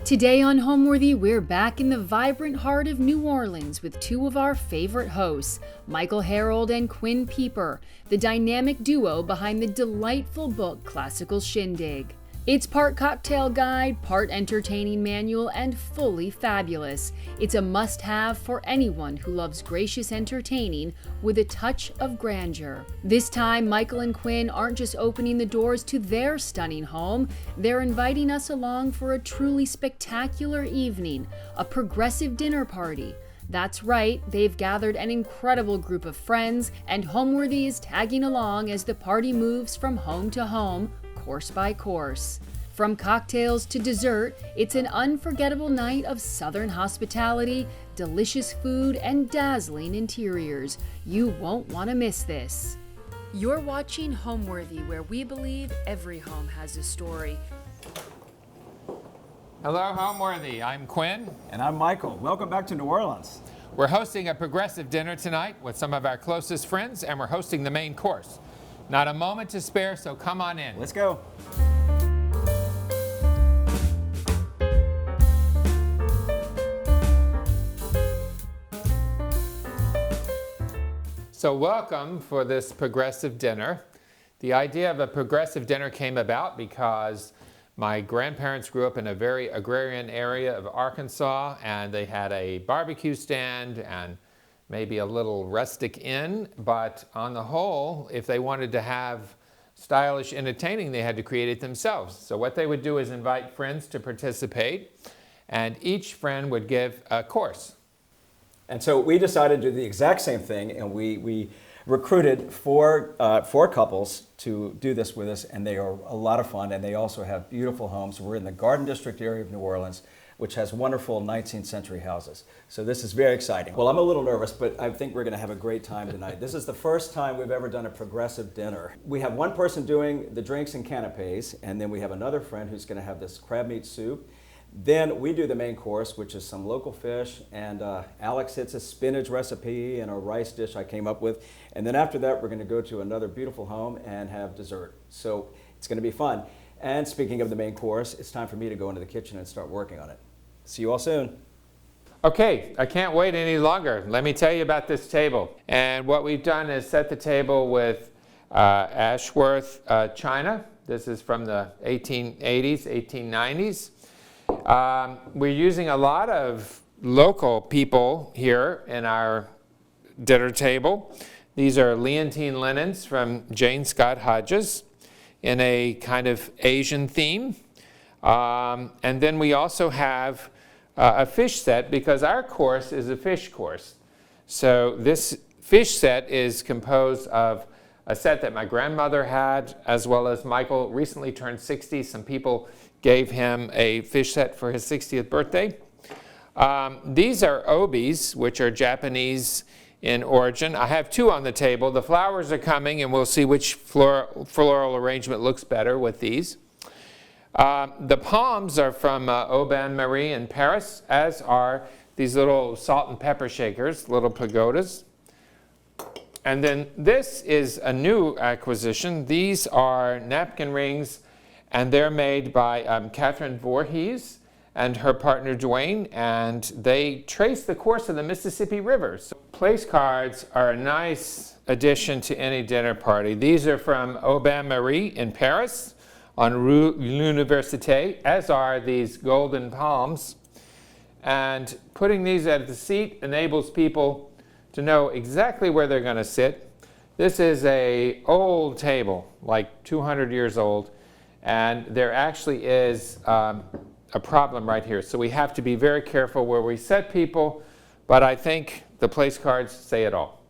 Today on Homeworthy, we're back in the vibrant heart of New Orleans with two of our favorite hosts, Harold and Quinn Peeper, the dynamic duo behind the delightful book Classical Shindig. It's part cocktail guide, part entertaining manual, and fully fabulous. It's a must-have for anyone who loves gracious entertaining with a touch of grandeur. This time, Michael and Quinn aren't just opening the doors to their stunning home, they're inviting us along for a truly spectacular evening, a progressive dinner party. That's right, they've gathered an incredible group of friends, and Homeworthy is tagging along as the party moves from home to home, course by course. From cocktails to dessert, it's an unforgettable night of Southern hospitality, delicious food, and dazzling interiors. You won't want to miss this. You're watching Homeworthy, where we believe every home has a story. Hello, Homeworthy. I'm Quinn. And I'm Michael. Welcome back to New Orleans. We're hosting a progressive dinner tonight with some of our closest friends, and we're hosting the main course. Not a moment to spare, so come on in. Let's go. So welcome for this progressive dinner. The idea of a progressive dinner came about because my grandparents grew up in a very agrarian area of Arkansas, and they had a barbecue stand and maybe a little rustic inn, but on the whole, if they wanted to have stylish entertaining, they had to create it themselves. So what they would do is invite friends to participate, and each friend would give a course. And so we decided to do the exact same thing, and we recruited four couples to do this with us, and they are a lot of fun, and they also have beautiful homes. We're in the Garden District area of New Orleans, which has wonderful 19th century houses. So this is very exciting. Well, I'm a little nervous, but I think we're going to have a great time tonight. This is the first time we've ever done a progressive dinner. We have one person doing the drinks and canapes, and then we have another friend who's going to have this crab meat soup. Then we do the main course, which is some local fish, and Alex hits a spinach recipe and a rice dish I came up with. And then after that, we're going to go to another beautiful home and have dessert. So it's going to be fun. And speaking of the main course, it's time for me to go into the kitchen and start working on it. See you all soon. Okay, I can't wait any longer. Let me tell you about this table. And what we've done is set the table with Ashworth china. This is from the 1880s, 1890s. We're using a lot of local people here in our dinner table. These are Leontine linens from Jane Scott Hodges in a kind of Asian theme. And then we also have a fish set, because our course is a fish course. So this fish set is composed of a set that my grandmother had, as well as Michael recently turned 60. Some people gave him a fish set for his 60th birthday. These are obis, which are Japanese in origin. I have two on the table. The flowers are coming, and we'll see which floral arrangement looks better with these. The palms are from Aubin-Marie in Paris, as are these little salt and pepper shakers, little pagodas. And then this is a new acquisition. These are napkin rings, and they're made by Catherine Voorhees and her partner Dwayne, and they trace the course of the Mississippi River. So place cards are a nice addition to any dinner party. These are from Aubin-Marie in Paris on Rue l'Université, as are these golden palms. And putting these at the seat enables people to know exactly where they're going to sit. This is an old table, like 200 years old, and there actually is a problem right here. So we have to be very careful where we set people, but I think the place cards say it all.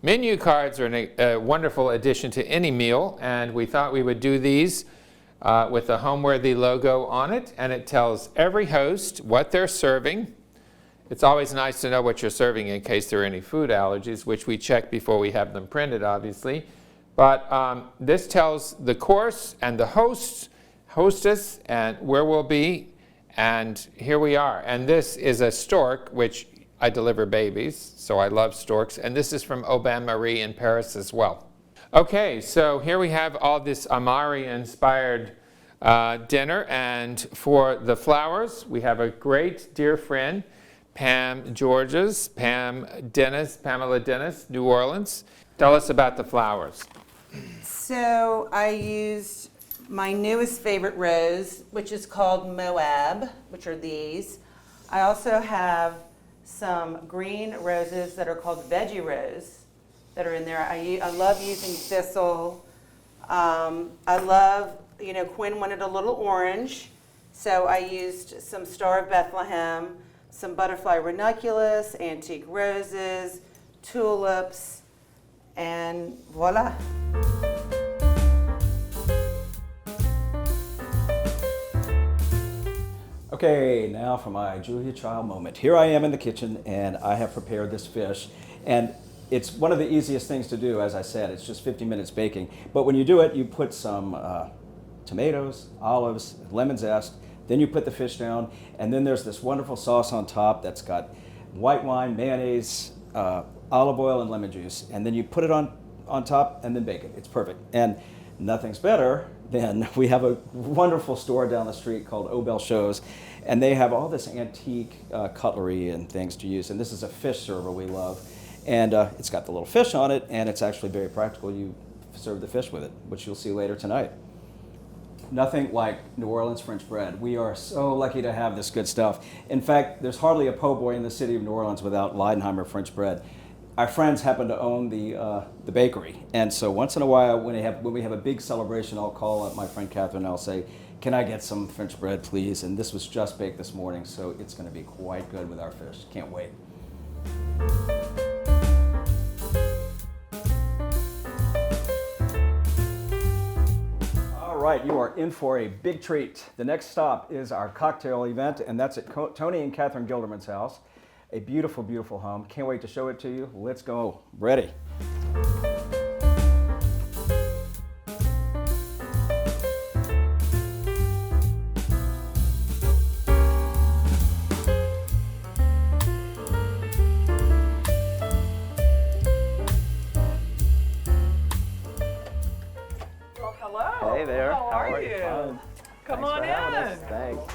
Menu cards are a wonderful addition to any meal, and we thought we would do these with the Homeworthy logo on it, and it tells every host what they're serving. It's always nice to know what you're serving in case there are any food allergies, which we check before we have them printed, obviously. But this tells the course and the hostess, and where we'll be, and here we are. And this is a stork, which I deliver babies, so I love storks. And this is from Aubin-Marie in Paris as well. Okay, so here we have all this Amari-inspired dinner. And for the flowers, we have a great dear friend, Pam Georges, Pamela Dennis, New Orleans. Tell us about the flowers. So I used my newest favorite rose, which is called Moab, which are these. I also have some green roses that are called veggie rose that are in there. I love using thistle. I love, Quinn wanted a little orange, so I used some Star of Bethlehem, some butterfly ranunculus, antique roses, tulips, and voila. Okay, now for my Julia Child moment. Here I am in the kitchen, and I have prepared this fish, and it's one of the easiest things to do. As I said, it's just 50 minutes baking. But when you do it, you put some tomatoes, olives, lemon zest, then you put the fish down, and then there's this wonderful sauce on top that's got white wine, mayonnaise, olive oil, and lemon juice, and then you put it on top and then bake it. It's perfect. And nothing's better than we have a wonderful store down the street called Obel Shows, and they have all this antique cutlery and things to use. And this is a fish server we love. And it's got the little fish on it, and it's actually very practical. You serve the fish with it, which you'll see later tonight. Nothing like New Orleans French bread. We are so lucky to have this good stuff. In fact, there's hardly a po' boy in the city of New Orleans without Leidenheimer French bread. Our friends happen to own the bakery, and so once in a while, when we have a big celebration, I'll call up my friend Catherine and I'll say, "Can I get some French bread, please?" And this was just baked this morning, so it's going to be quite good with our fish. Can't wait. All right, you are in for a big treat. The next stop is our cocktail event, and that's at Tony and Catherine Gilderman's house. A beautiful, beautiful home. Can't wait to show it to you. Let's go. Ready. Well, hello. Hey there. How are you? Fine. Come Thanks on for having in. us. Thanks.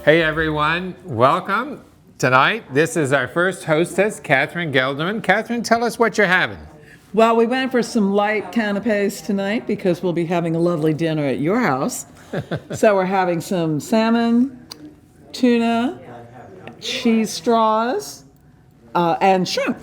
Hey everyone, welcome. Tonight, this is our first hostess, Catherine Gelderman. Catherine, tell us what you're having. Well, we went for some light canapes tonight because we'll be having a lovely dinner at your house. So we're having some salmon, tuna, cheese straws, and shrimp.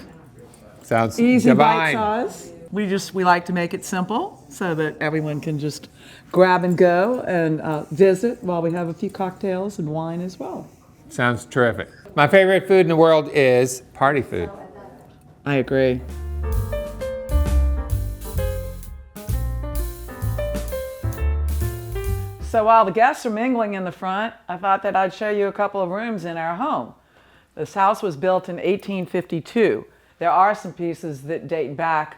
Sounds Easy divine. bite size. We like to make it simple so that everyone can just grab and go and visit while we have a few cocktails and wine as well. Sounds terrific. My favorite food in the world is party food. I agree. So while the guests are mingling in the front, I thought that I'd show you a couple of rooms in our home. This house was built in 1852. There are some pieces that date back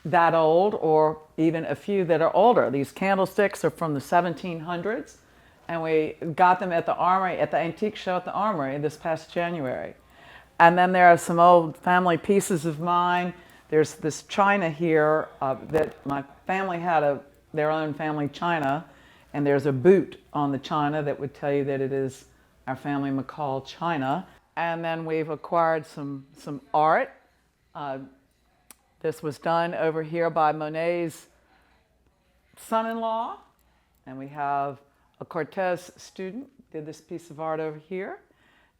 that old, or even a few that are older. These candlesticks are from the 1700s, and we got them at the Armory, at the antique show at the Armory this past January. And then there are some old family pieces of mine. There's this china here that my family had their own family china, and there's a boot on the china that would tell you that it is our family McCall china. And then we've acquired some art. This was done over here by Monet's son-in-law, and we have a Cortez student did this piece of art over here.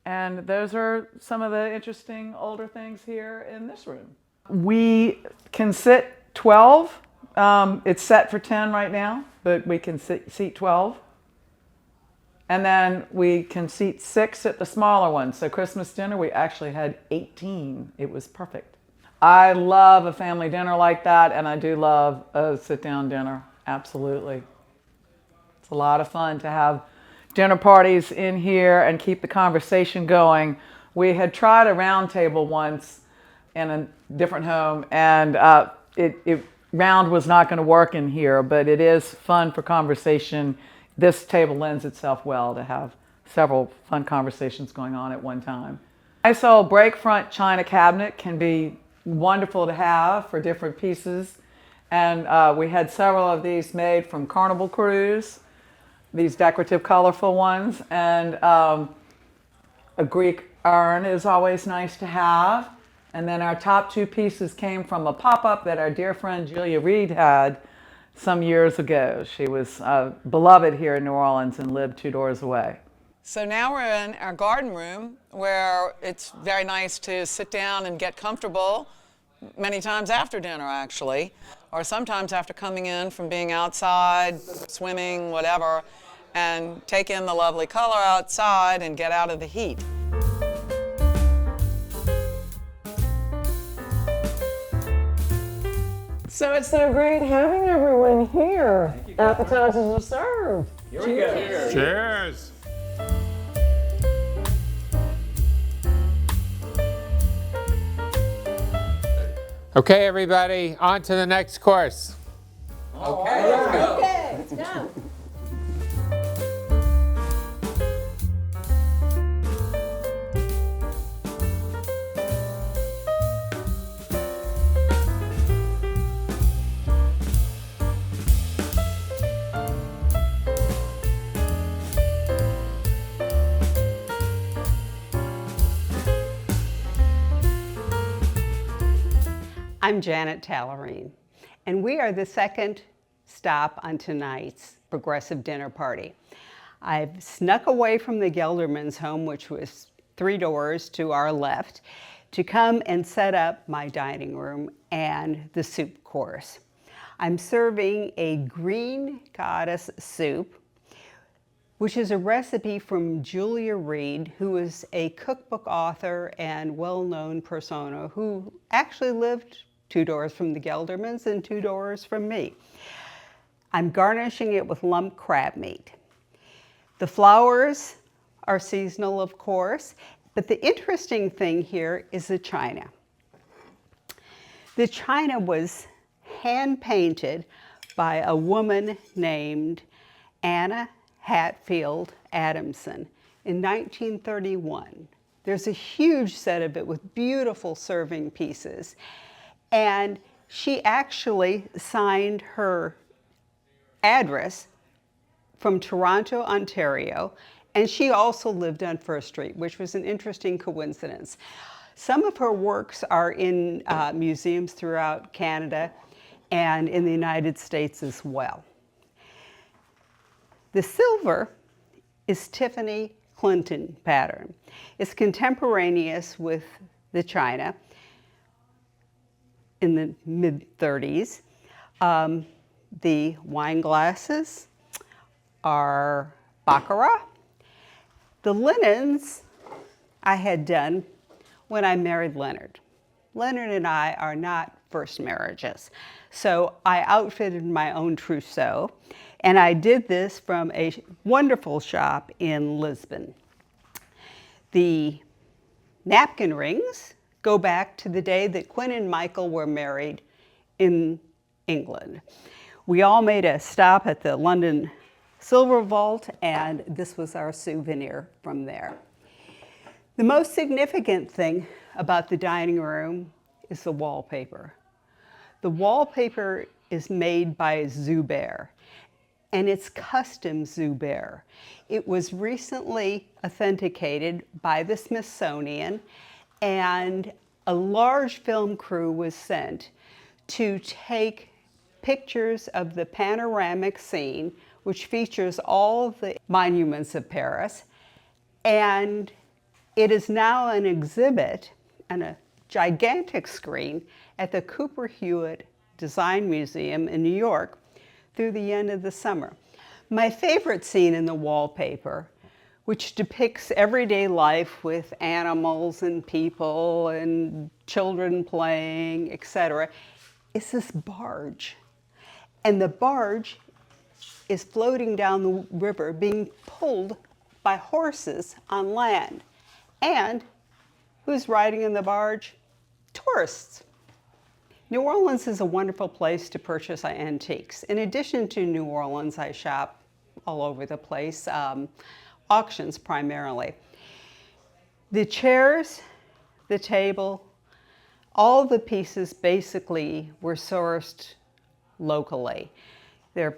And those are some of the interesting older things here in this room. We can sit 12. It's set for 10 right now, but we can seat 12. And then we can seat 6 at the smaller one. So Christmas dinner, we actually had 18. It was perfect. I love a family dinner like that, and I do love a sit-down dinner, absolutely. It's a lot of fun to have dinner parties in here and keep the conversation going. We had tried a round table once in a different home, and round was not going to work in here, but it is fun for conversation. This table lends itself well to have several fun conversations going on at one time. ISO break front china cabinet can be wonderful to have for different pieces. And we had several of these made from Carnival Cruise, these decorative, colorful ones. And a Greek urn is always nice to have. And then our top two pieces came from a pop-up that our dear friend Julia Reed had some years ago. She was beloved here in New Orleans and lived 2 doors away. So now we're in our garden room where it's very nice to sit down and get comfortable, many times after dinner actually, or sometimes after coming in from being outside, swimming, whatever, and take in the lovely color outside and get out of the heat. So it's so great having everyone here. Appetizers are served. Here we go. Cheers. Okay, everybody, on to the next course. Okay, let's go. Okay, let's go. I'm Janet Tallerine, and we are the second stop on tonight's progressive dinner party. I've snuck away from the Gelderman's home, which was 3 doors to our left, to come and set up my dining room and the soup course. I'm serving a green goddess soup, which is a recipe from Julia Reed, who is a cookbook author and well-known persona who actually lived 2 doors from the Geldermans and 2 doors from me. I'm garnishing it with lump crab meat. The flowers are seasonal, of course, but the interesting thing here is the china. The china was hand-painted by a woman named Anna Hatfield Adamson in 1931. There's a huge set of it with beautiful serving pieces. And she actually signed her address from Toronto, Ontario, and she also lived on First Street, which was an interesting coincidence. Some of her works are in museums throughout Canada and in the United States as well. The silver is Tiffany Clinton pattern. It's contemporaneous with the china in the mid-30s. The wine glasses are Baccarat. The linens I had done when I married Leonard. Leonard and I are not first marriages. So I outfitted my own trousseau, and I did this from a wonderful shop in Lisbon. The napkin rings go back to the day that Quinn and Michael were married in England. We all made a stop at the London Silver Vault, and this was our souvenir from there. The most significant thing about the dining room is the wallpaper. The wallpaper is made by Zuber, and it's custom Zuber. It was recently authenticated by the Smithsonian, and a large film crew was sent to take pictures of the panoramic scene, which features all of the monuments of Paris. And it is now an exhibit on a gigantic screen at the Cooper Hewitt Design Museum in New York through the end of the summer. My favorite scene in the wallpaper, which depicts everyday life with animals and people and children playing, etc., is this barge. And the barge is floating down the river, being pulled by horses on land. And who's riding in the barge? Tourists. New Orleans is a wonderful place to purchase antiques. In addition to New Orleans, I shop all over the place. auctions primarily. The chairs, the table, all the pieces basically were sourced locally. They're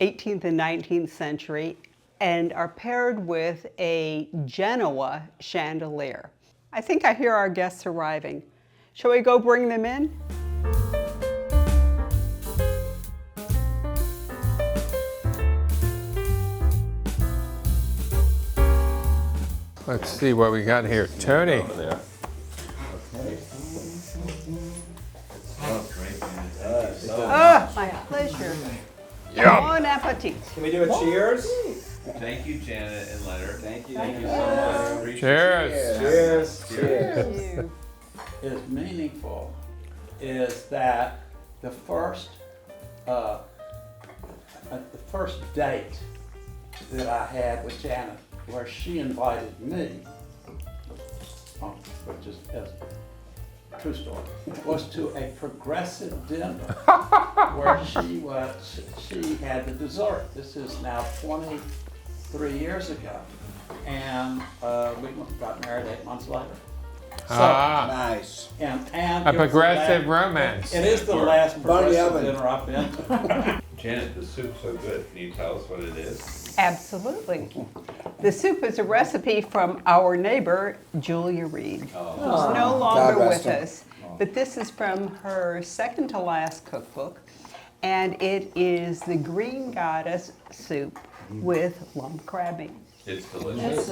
18th and 19th century and are paired with a Genoa chandelier. I think I hear our guests arriving. Shall we go bring them in? Let's see what we got here. Tony. Oh, my pleasure. Bon appetit. Can we do a cheers? Thank you, Janet and Leonard. Thank you so much. Appreciate Cheers. Cheers. Thank you. Is meaningful is that the first date that I had with Janet, where she invited me, which is a true story, was to a progressive dinner where she had the dessert. This is now 23 years ago, and we got married 8 months later. So, Nice. and A it was the progressive last- romance. It is the last progressive oven. dinner I've been to. Janet, the soup's so good. Can you tell us what it is? Absolutely. The soup is a recipe from our neighbor, Julia Reed, who's no longer with us. But this is from her second to last cookbook, and it is the Green Goddess soup with lump crabbing. It's delicious.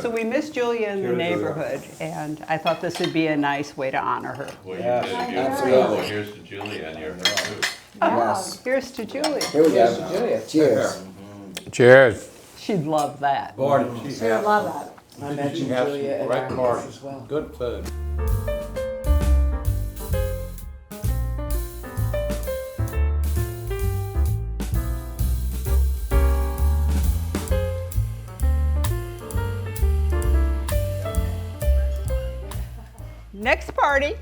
So we miss Julia in the neighborhood, and I thought this would be a nice way to honor her. Well, you did a beautiful job. Well, here's to Julia and your soup. Oh, here's to Julia. Here we go. Cheers. Cheers. She'd love that. Boy, did she have, Love that. I mentioned have Julia some at great our house parties. as well. Good food. Next party.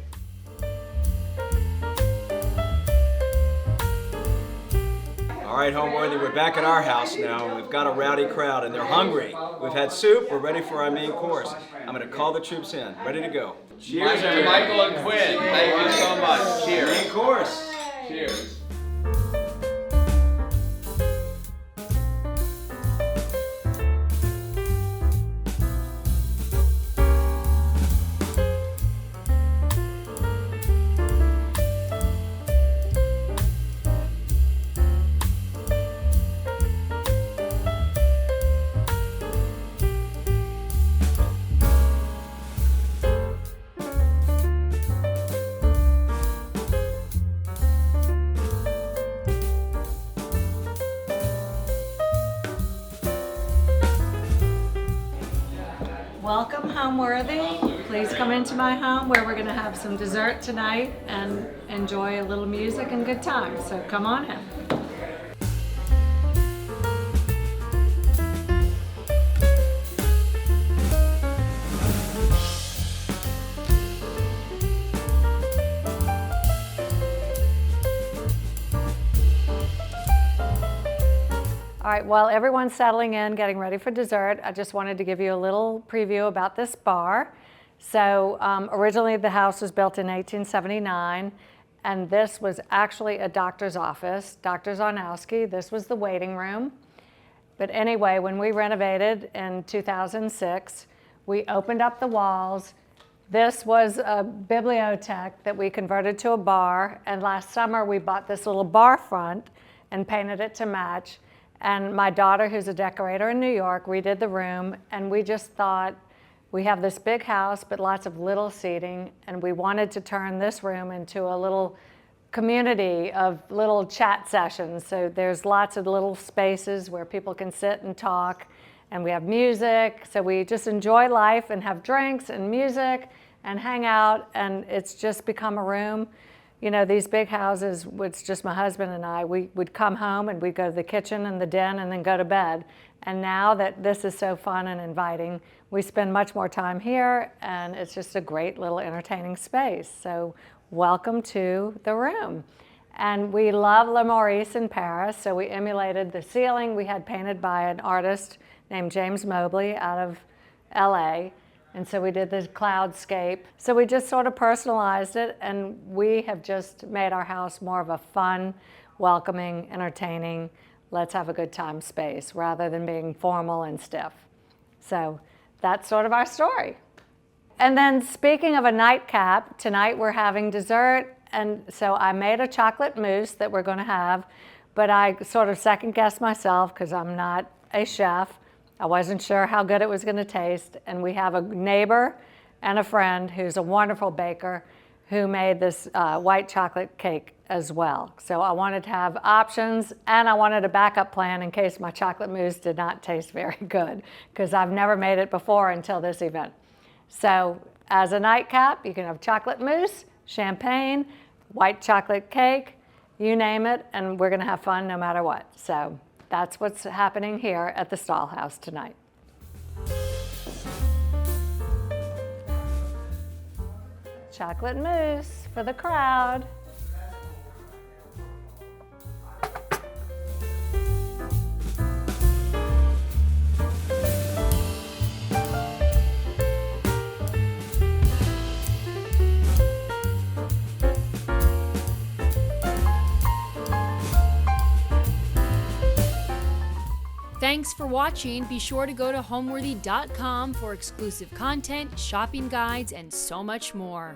All right, Homeworthy, we're back at our house now, and we've got a rowdy crowd, and they're hungry. We've had soup, we're ready for our main course. I'm gonna call the troops in, ready to go. Cheers, everybody. Michael and Quinn, thank you so much. Cheers. Main course. Cheers. Welcome, Homeworthy. Please come into my home where we're going to have some dessert tonight and enjoy a little music and good time. So come on in. All right, while everyone's settling in, getting ready for dessert, I just wanted to give you a little preview about this bar. So originally the house was built in 1879, and this was actually a doctor's office, Dr. Zarnowski. This was the waiting room. But anyway, when we renovated in 2006, we opened up the walls. This was a bibliothèque that we converted to a bar, and last summer we bought this little bar front and painted it to match. And my daughter, who's a decorator in New York, redid the room, and we just thought, we have this big house, but lots of little seating, and we wanted to turn this room into a little community of little chat sessions. So there's lots of little spaces where people can sit and talk, and we have music. So we just enjoy life and have drinks and music and hang out, and it's just become a room. You know, these big houses, it's just my husband and I, we would come home and we'd go to the kitchen and the den and then go to bed. And now that this is so fun and inviting, we spend much more time here, and it's just a great little entertaining space. So welcome to the room. And we love Le Maurice in Paris, so we emulated the ceiling we had painted by an artist named James Mobley out of LA. And so we did the cloudscape. So we just sort of personalized it, and we have just made our house more of a fun, welcoming, entertaining, let's have a good time space rather than being formal and stiff. So that's sort of our story. And then speaking of a nightcap, tonight we're having dessert, and so I made a chocolate mousse that we're going to have, but I sort of second guessed myself because I'm not a chef. I wasn't sure how good it was going to taste, and we have a neighbor and a friend who's a wonderful baker who made this white chocolate cake as well. So I wanted to have options, and I wanted a backup plan in case my chocolate mousse did not taste very good, because I've never made it before until this event. So as a nightcap, you can have chocolate mousse, champagne, white chocolate cake, you name it, and we're going to have fun no matter what. So that's what's happening here at the Stahl House tonight. Chocolate mousse for the crowd. Thanks for watching. Be sure to go to homeworthy.com for exclusive content, shopping guides, and so much more.